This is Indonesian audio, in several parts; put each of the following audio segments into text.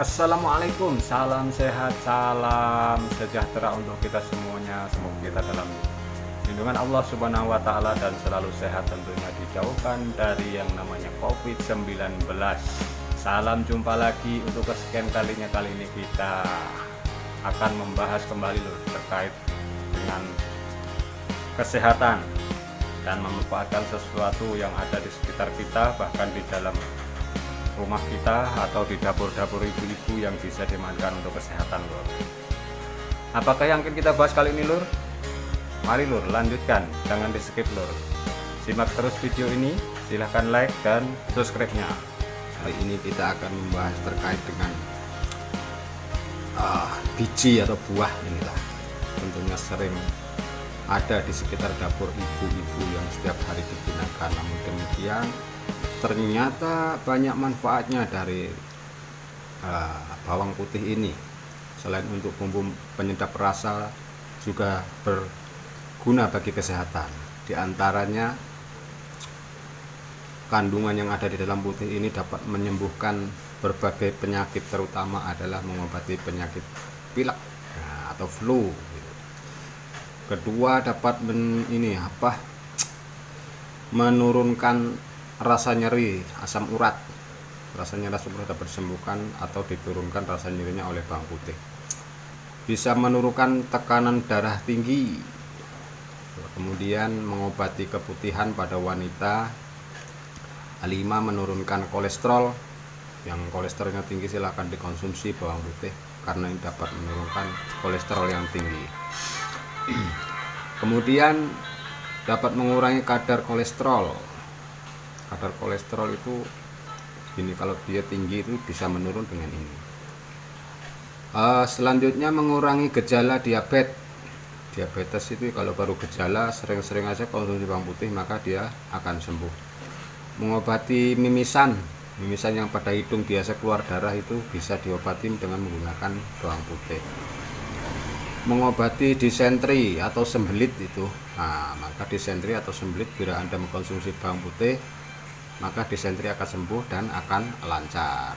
Assalamualaikum, salam sehat, salam sejahtera untuk kita semuanya. Semoga kita dalam lindungan Allah Subhanahu wa Ta'ala dan selalu sehat, tentunya dijauhkan dari yang namanya COVID-19. Salam jumpa lagi untuk kesekian kalinya. Kali ini kita akan membahas kembali loh terkait dengan kesehatan dan memanfaatkan sesuatu yang ada di sekitar kita, bahkan di dalam rumah kita atau di dapur-dapur ibu-ibu yang bisa dimanfaatkan untuk kesehatan lur. Apakah yang akan kita bahas kali ini lur? Mari lur lanjutkan, jangan di skip lur. Simak terus video ini, silahkan like dan subscribe-nya. Kali ini kita akan membahas terkait dengan biji atau buah inilah, tentunya sering ada di sekitar dapur ibu-ibu yang setiap hari digunakan. Namun demikian ternyata banyak manfaatnya dari bawang putih ini. Selain untuk bumbu penyedap rasa, juga berguna bagi kesehatan. Di antaranya kandungan yang ada di dalam putih ini dapat menyembuhkan berbagai penyakit, terutama adalah mengobati penyakit pilek atau flu. Kedua, dapat menurunkan rasa nyeri, asam urat. Rasa nyeri asam urat dapat disembuhkan atau diturunkan rasa nyerinya oleh bawang putih. Bisa menurunkan tekanan darah tinggi. Kemudian mengobati keputihan pada wanita. 5, menurunkan kolesterol. Yang kolesterolnya tinggi silahkan dikonsumsi bawang putih karena ini dapat menurunkan kolesterol yang tinggi. Kemudian dapat mengurangi kadar kolesterol. Kadar kolesterol itu ini, kalau dia tinggi itu bisa menurun dengan ini. Selanjutnya mengurangi gejala diabetes itu kalau baru gejala sering-sering aja konsumsi bawang putih maka dia akan sembuh. Mengobati mimisan yang pada hidung biasa keluar darah itu bisa diobatin dengan menggunakan bawang putih. Mengobati disentri atau sembelit itu, maka disentri atau sembelit bila Anda mengkonsumsi bawang putih maka disentri akan sembuh dan akan lancar.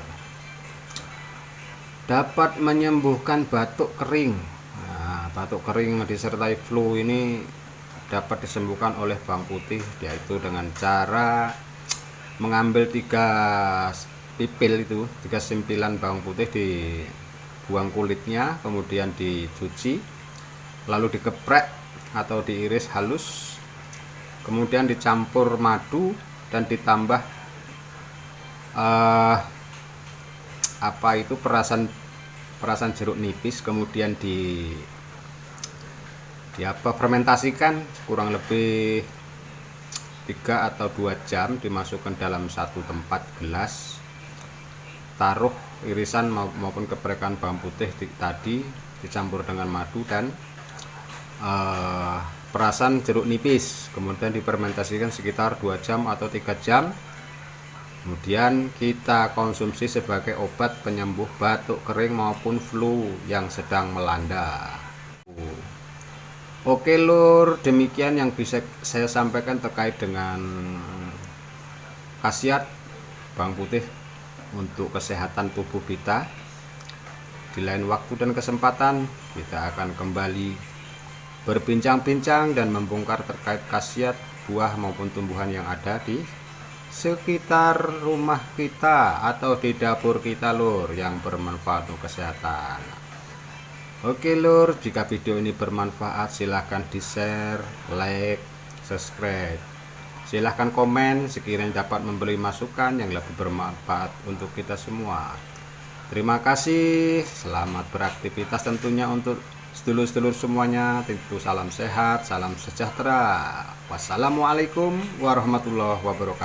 Dapat menyembuhkan batuk kering. Batuk kering disertai flu ini dapat disembuhkan oleh bawang putih, yaitu dengan cara mengambil 3 simpilan bawang putih, dibuang kulitnya, kemudian dicuci, lalu dikeprek atau diiris halus, kemudian dicampur madu dan ditambah perasan jeruk nipis, kemudian fermentasikan kurang lebih 3 atau 2 jam, dimasukkan dalam satu tempat gelas, taruh irisan maupun keprekan bawang putih tadi dicampur dengan madu dan perasan jeruk nipis, kemudian difermentasikan sekitar 2 jam atau 3 jam, kemudian kita konsumsi sebagai obat penyembuh batuk kering maupun flu yang sedang melanda. Oke lur, demikian yang bisa saya sampaikan terkait dengan khasiat bawang putih untuk kesehatan tubuh kita. Di lain waktu dan kesempatan kita akan kembali berbincang-bincang dan membongkar terkait khasiat buah maupun tumbuhan yang ada di sekitar rumah kita atau di dapur kita lur, yang bermanfaat untuk kesehatan. Oke lur, jika video ini bermanfaat silahkan di share, like, subscribe. Silahkan komen sekiranya dapat memberi masukan yang lebih bermanfaat untuk kita semua. Terima kasih, selamat beraktivitas tentunya untuk sedulur-sedulur semuanya. Tentu salam sehat, salam sejahtera. Wassalamualaikum warahmatullahi wabarakatuh.